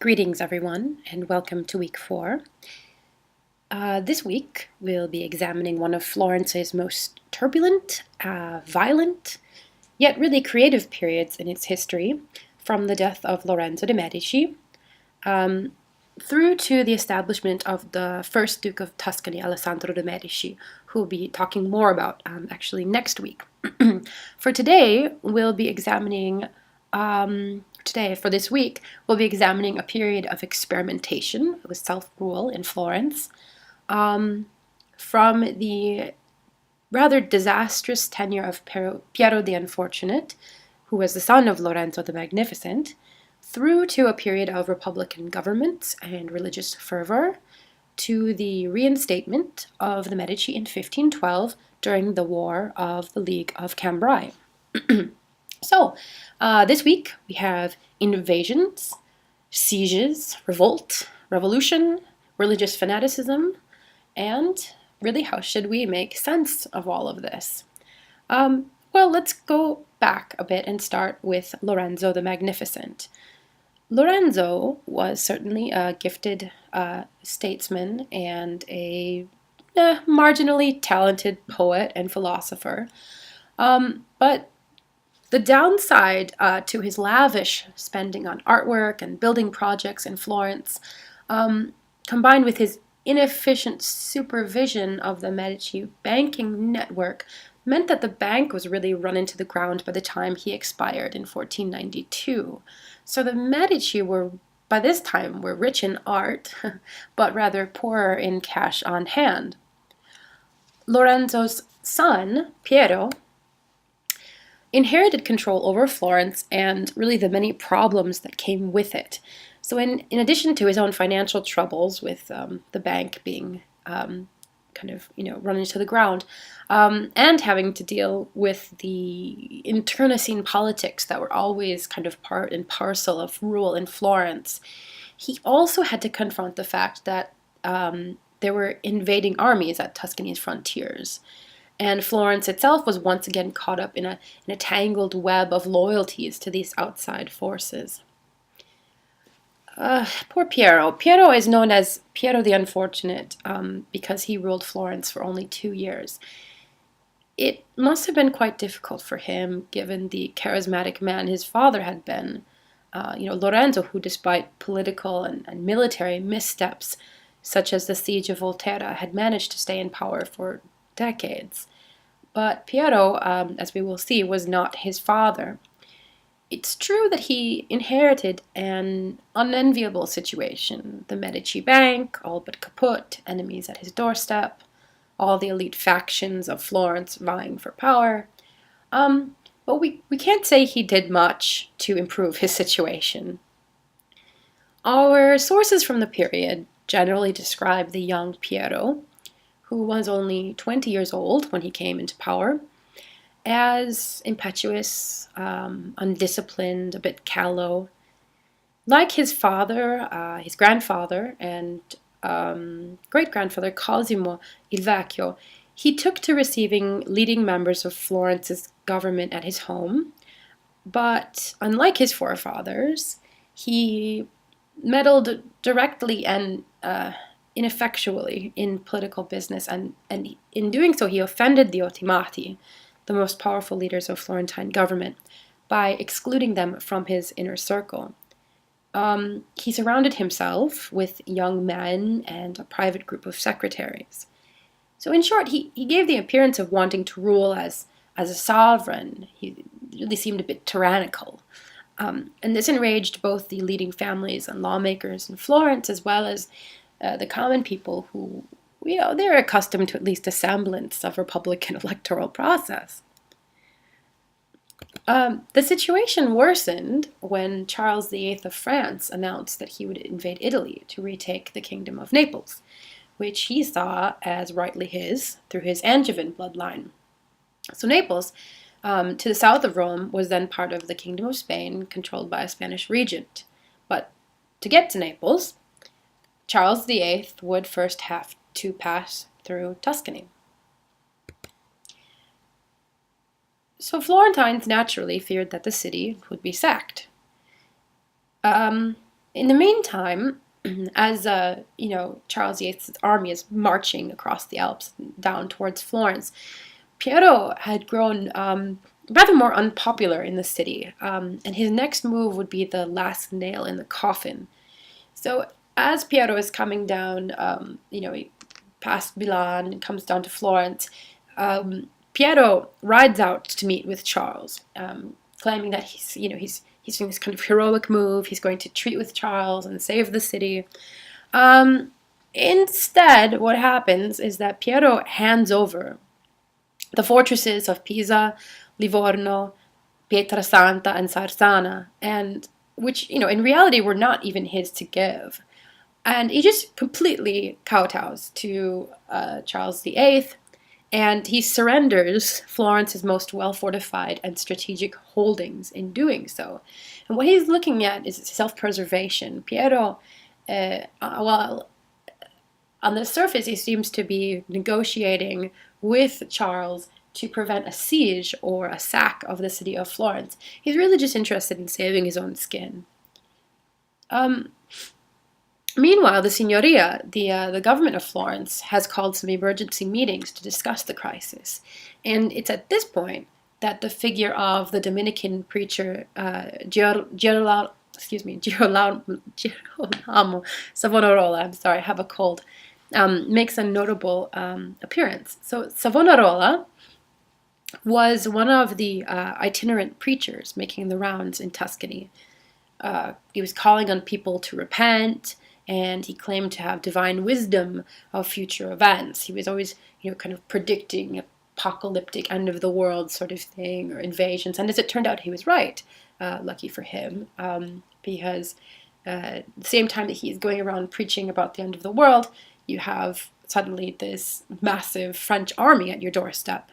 Greetings, everyone, and welcome to week 4. This week, we'll be examining one of Florence's most turbulent, violent, yet really creative periods in its history, from the death of Lorenzo de' Medici through to the establishment of the first Duke of Tuscany, Alessandro de' Medici, who we'll be talking more about actually next week. For today, we'll be examining for this week, we'll be examining a period of experimentation with self-rule in Florence, from the rather disastrous tenure of Piero the Unfortunate, who was the son of Lorenzo the Magnificent, through to a period of republican government and religious fervor, to the reinstatement of the Medici in 1512 during the War of the League of Cambrai. So, this week we have invasions, sieges, revolt, revolution, religious fanaticism, and really, how should we make sense of all of this? Well, let's go back a bit and start with Lorenzo the Magnificent. Lorenzo was certainly a gifted statesman and a marginally talented poet and philosopher, but the downside to his lavish spending on artwork and building projects in Florence, combined with his inefficient supervision of the Medici banking network, meant that the bank was really run into the ground by the time he expired in 1492. So the Medici by this time, were rich in art, but rather poorer in cash on hand. Lorenzo's son, Piero, inherited control over Florence and really the many problems that came with it. So in addition to his own financial troubles with the bank being run into the ground, and having to deal with the internecine politics that were always kind of part and parcel of rule in Florence, he also had to confront the fact that there were invading armies at Tuscany's frontiers. And Florence itself was once again caught up in a tangled web of loyalties to these outside forces. Poor Piero. Piero is known as Piero the Unfortunate because he ruled Florence for only 2 years. It must have been quite difficult for him, given the charismatic man his father had been. Lorenzo, who despite political and military missteps, such as the siege of Volterra, had managed to stay in power for decades. But Piero, as we will see, was not his father. It's true that he inherited an unenviable situation. The Medici Bank, all but kaput, enemies at his doorstep, all the elite factions of Florence vying for power. But we can't say he did much to improve his situation. Our sources from the period generally describe the young Piero, who was only 20 years old when he came into power, as impetuous, undisciplined, a bit callow. Like his father, his grandfather, and great-grandfather Cosimo il Vecchio, he took to receiving leading members of Florence's government at his home, but unlike his forefathers, he meddled directly and ineffectually in political business, and in doing so he offended the Ottimati, the most powerful leaders of Florentine government, by excluding them from his inner circle. He surrounded himself with young men and a private group of secretaries. So in short, he gave the appearance of wanting to rule as a sovereign. He really seemed a bit tyrannical. And this enraged both the leading families and lawmakers in Florence, as well as the common people who, they're accustomed to at least a semblance of republican electoral process. The situation worsened when Charles VIII of France announced that he would invade Italy to retake the Kingdom of Naples, which he saw as rightly his through his Angevin bloodline. So Naples, to the south of Rome, was then part of the Kingdom of Spain, controlled by a Spanish regent. But to get to Naples, Charles VIII would first have to pass through Tuscany. So Florentines naturally feared that the city would be sacked. In the meantime, as Charles VIII's army is marching across the Alps down towards Florence, Piero had grown rather more unpopular in the city, and his next move would be the last nail in the coffin. So as Piero is coming down, past Milan and comes down to Florence, Piero rides out to meet with Charles, claiming that he's doing this kind of heroic move. He's going to treat with Charles and save the city. Instead, what happens is that Piero hands over the fortresses of Pisa, Livorno, Pietrasanta, and Sarzana, and which in reality were not even his to give. And he just completely kowtows to Charles VIII, and he surrenders Florence's most well-fortified and strategic holdings in doing so. And what he's looking at is self-preservation. Piero, well, on the surface, he seems to be negotiating with Charles to prevent a siege or a sack of the city of Florence. He's really just interested in saving his own skin. Meanwhile, the Signoria, the government of Florence, has called some emergency meetings to discuss the crisis. And it's at this point that the figure of the Dominican preacher Girolamo Savonarola, I'm sorry, I have a cold, makes a notable appearance. So Savonarola was one of the itinerant preachers making the rounds in Tuscany. He was calling on people to repent, and he claimed to have divine wisdom of future events. He was always, kind of predicting apocalyptic end of the world sort of thing, or invasions. And as it turned out, he was right. Lucky for him, because at the same time that he's going around preaching about the end of the world, you have suddenly this massive French army at your doorstep.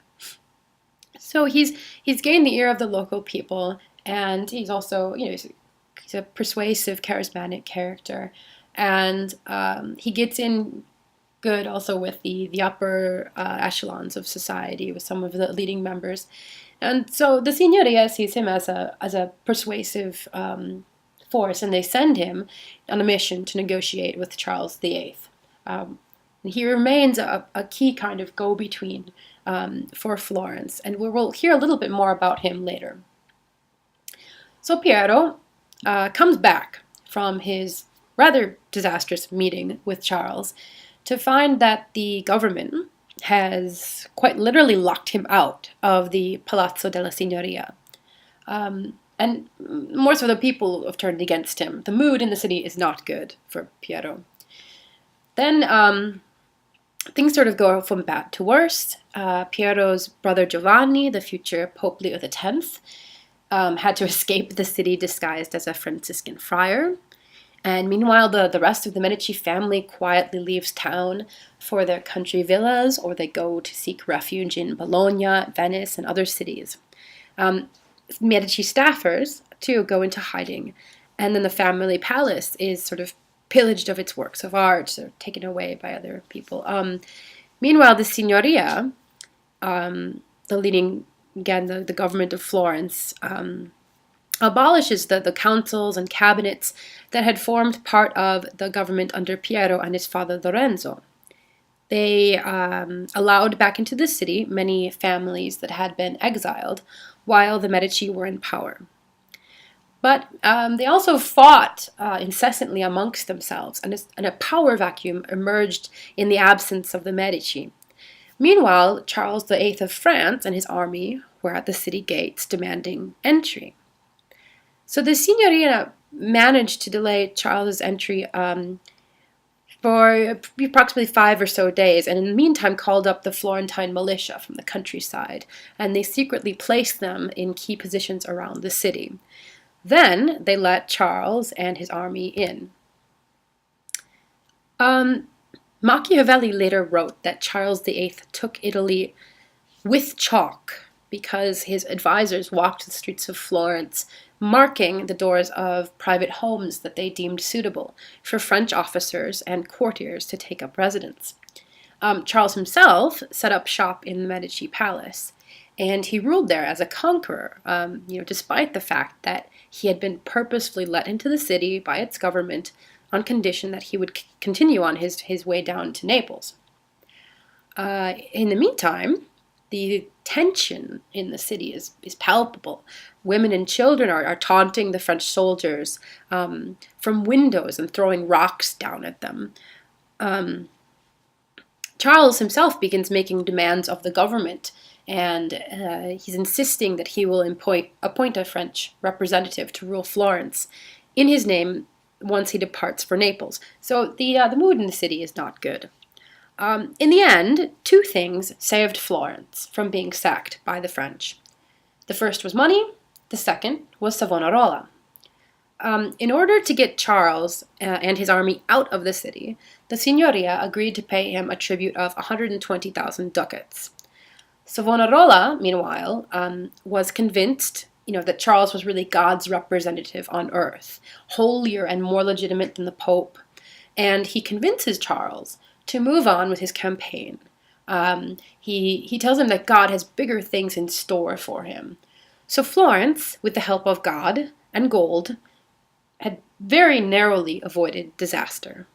So he's gained the ear of the local people, and he's also, he's a persuasive, charismatic character. And he gets in good also with the upper echelons of society, with some of the leading members. And so the Signoria sees him as a persuasive force, and they send him on a mission to negotiate with Charles VIII. He remains a key kind of go-between for Florence, and we'll hear a little bit more about him later. So Piero comes back from his rather disastrous meeting with Charles to find that the government has quite literally locked him out of the Palazzo della Signoria. And more so, the people have turned against him. The mood in the city is not good for Piero. Then things sort of go from bad to worse. Piero's brother Giovanni, the future Pope Leo X, had to escape the city disguised as a Franciscan friar. And meanwhile, the rest of the Medici family quietly leaves town for their country villas, or they go to seek refuge in Bologna, Venice, and other cities. Medici staffers, too, go into hiding. And then the family palace is sort of pillaged of its works of art, or taken away by other people. Meanwhile, the Signoria, the leading, again, the government of Florence, abolishes the councils and cabinets that had formed part of the government under Piero and his father Lorenzo. They allowed back into the city many families that had been exiled while the Medici were in power. But they also fought incessantly amongst themselves, and a power vacuum emerged in the absence of the Medici. Meanwhile, Charles VIII of France and his army were at the city gates demanding entry. So the Signoria managed to delay Charles's entry for approximately 5 or so days, and in the meantime called up the Florentine militia from the countryside, and they secretly placed them in key positions around the city. Then they let Charles and his army in. Machiavelli later wrote that Charles VIII took Italy with chalk because his advisors walked the streets of Florence, marking the doors of private homes that they deemed suitable for French officers and courtiers to take up residence. Charles himself set up shop in the Medici Palace, and he ruled there as a conqueror, despite the fact that he had been purposefully let into the city by its government on condition that he would continue on his way down to Naples. In the meantime, the tension in the city is palpable. Women and children are taunting the French soldiers from windows and throwing rocks down at them. Um, Charles himself begins making demands of the government, and he's insisting that he will appoint a French representative to rule Florence in his name once he departs for Naples. So the mood in the city is not good. In the end, two things saved Florence from being sacked by the French. The first was money, the second was Savonarola. In order to get Charles and his army out of the city, the Signoria agreed to pay him a tribute of 120,000 ducats. Savonarola, meanwhile, was convinced that Charles was really God's representative on earth, holier and more legitimate than the Pope, and he convinces Charles to move on with his campaign. He tells him that God has bigger things in store for him. So Florence, with the help of God and gold, had very narrowly avoided disaster.